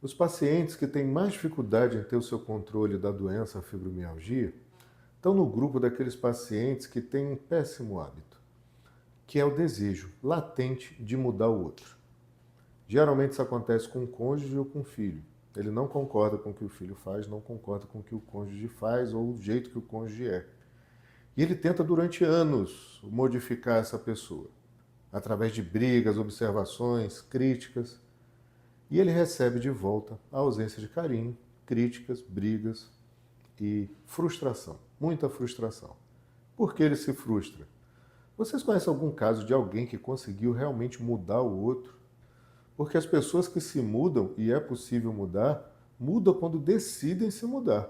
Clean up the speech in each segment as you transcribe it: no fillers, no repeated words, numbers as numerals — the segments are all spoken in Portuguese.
Os pacientes que têm mais dificuldade em ter o seu controle da doença a fibromialgia estão no grupo daqueles pacientes que têm um péssimo hábito, que é o desejo latente de mudar o outro. Geralmente isso acontece com o cônjuge ou com o filho. Ele não concorda com o que o filho faz, não concorda com o que o cônjuge faz ou o jeito que o cônjuge é. E ele tenta durante anos modificar essa pessoa, através de brigas, observações, críticas. E ele recebe de volta a ausência de carinho, críticas, brigas e frustração, muita frustração. Por que ele se frustra? Vocês conhecem algum caso de alguém que conseguiu realmente mudar o outro? Porque as pessoas que se mudam, e é possível mudar, mudam quando decidem se mudar.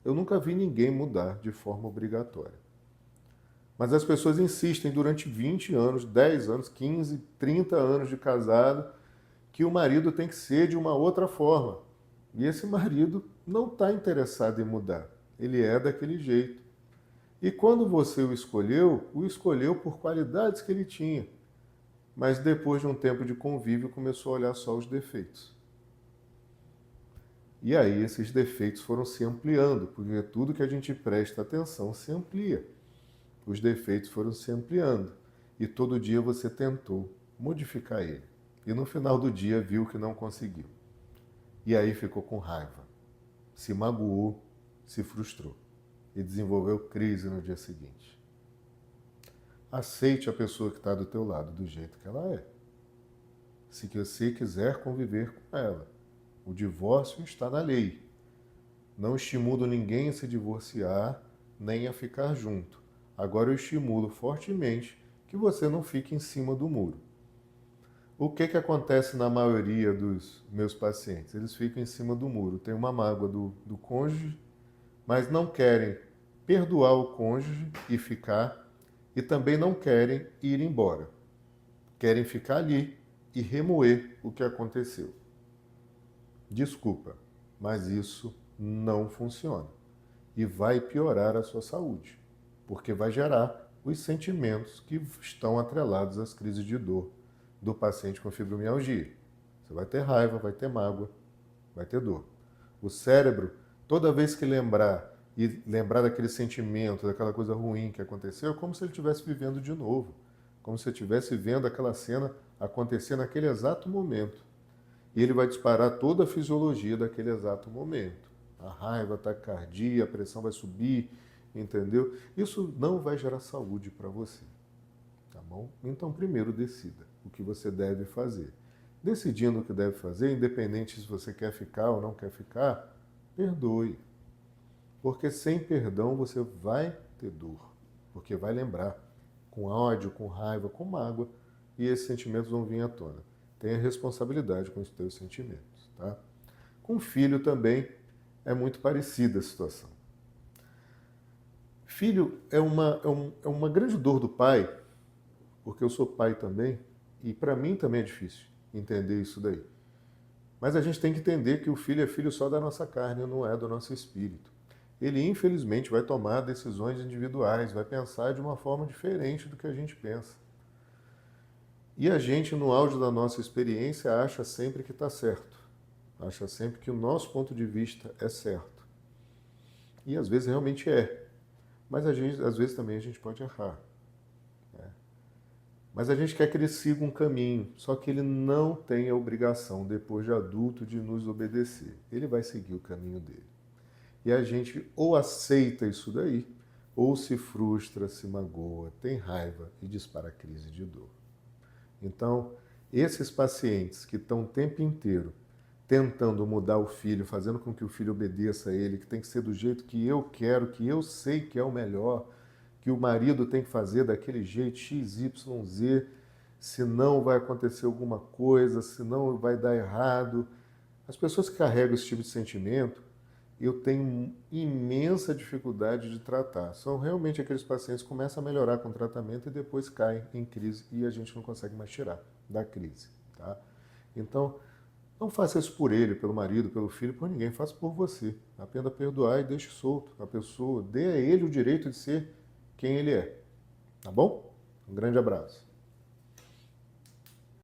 Eu nunca vi ninguém mudar de forma obrigatória. Mas as pessoas insistem durante 20 anos, 10 anos, 15, 30 anos de casado, que o marido tem que ser de uma outra forma. E esse marido não está interessado em mudar. Ele é daquele jeito. E quando você o escolheu por qualidades que ele tinha. Mas depois de um tempo de convívio, começou a olhar só os defeitos. E aí esses defeitos foram se ampliando, porque tudo que a gente presta atenção se amplia. Os defeitos foram se ampliando. E todo dia você tentou modificar ele. E no final do dia viu que não conseguiu. E aí ficou com raiva, se magoou, se frustrou e desenvolveu crise no dia seguinte. Aceite a pessoa que está do teu lado do jeito que ela é. Se você quiser conviver com ela, o divórcio está na lei. Não estimulo ninguém a se divorciar nem a ficar junto. Agora eu estimulo fortemente que você não fique em cima do muro. O que acontece na maioria dos meus pacientes? Eles ficam em cima do muro, tem uma mágoa do cônjuge, mas não querem perdoar o cônjuge e ficar, e também não querem ir embora. Querem ficar ali e remoer o que aconteceu. Desculpa, mas isso não funciona. E vai piorar a sua saúde, porque vai gerar os sentimentos que estão atrelados às crises de dor do paciente com fibromialgia. Você vai ter raiva, vai ter mágoa, vai ter dor. O cérebro, toda vez que lembrar e lembrar daquele sentimento, daquela coisa ruim que aconteceu, é como se ele estivesse vivendo de novo, como se ele estivesse vendo aquela cena acontecer naquele exato momento. E ele vai disparar toda a fisiologia daquele exato momento. A raiva, a taquicardia, a pressão vai subir, entendeu? Isso não vai gerar saúde para você. Tá bom? Então, primeiro decida o que você deve fazer. Decidindo o que deve fazer, independente se você quer ficar ou não quer ficar, perdoe. Porque sem perdão você vai ter dor. Porque vai lembrar, com ódio, com raiva, com mágoa, e esses sentimentos vão vir à tona. Tenha responsabilidade com os teus sentimentos. Tá? Com o filho também é muito parecida a situação. Filho é uma grande dor do pai, porque eu sou pai também, e para mim também é difícil entender isso daí. Mas a gente tem que entender que o filho é filho só da nossa carne, não é do nosso espírito. Ele, infelizmente, vai tomar decisões individuais, vai pensar de uma forma diferente do que a gente pensa. E a gente, no auge da nossa experiência, acha sempre que está certo. Acha sempre que o nosso ponto de vista é certo. E às vezes realmente é. Mas às vezes também a gente pode errar. Mas a gente quer que ele siga um caminho, só que ele não tem a obrigação, depois de adulto, de nos obedecer. Ele vai seguir o caminho dele. E a gente ou aceita isso daí, ou se frustra, se magoa, tem raiva e dispara a crise de dor. Então, esses pacientes que estão o tempo inteiro tentando mudar o filho, fazendo com que o filho obedeça a ele, que tem que ser do jeito que eu quero, que eu sei que é o melhor, que o marido tem que fazer daquele jeito, X, Y, Z, senão vai acontecer alguma coisa, senão vai dar errado. As pessoas que carregam esse tipo de sentimento, eu tenho imensa dificuldade de tratar. São realmente aqueles pacientes que começam a melhorar com o tratamento e depois caem em crise e a gente não consegue mais tirar da crise. Tá? Então, não faça isso por ele, pelo marido, pelo filho, por ninguém. Faça por você. Aprenda a perdoar e deixe solto a pessoa. Dê a ele o direito de ser quem ele é. Tá bom? Um grande abraço.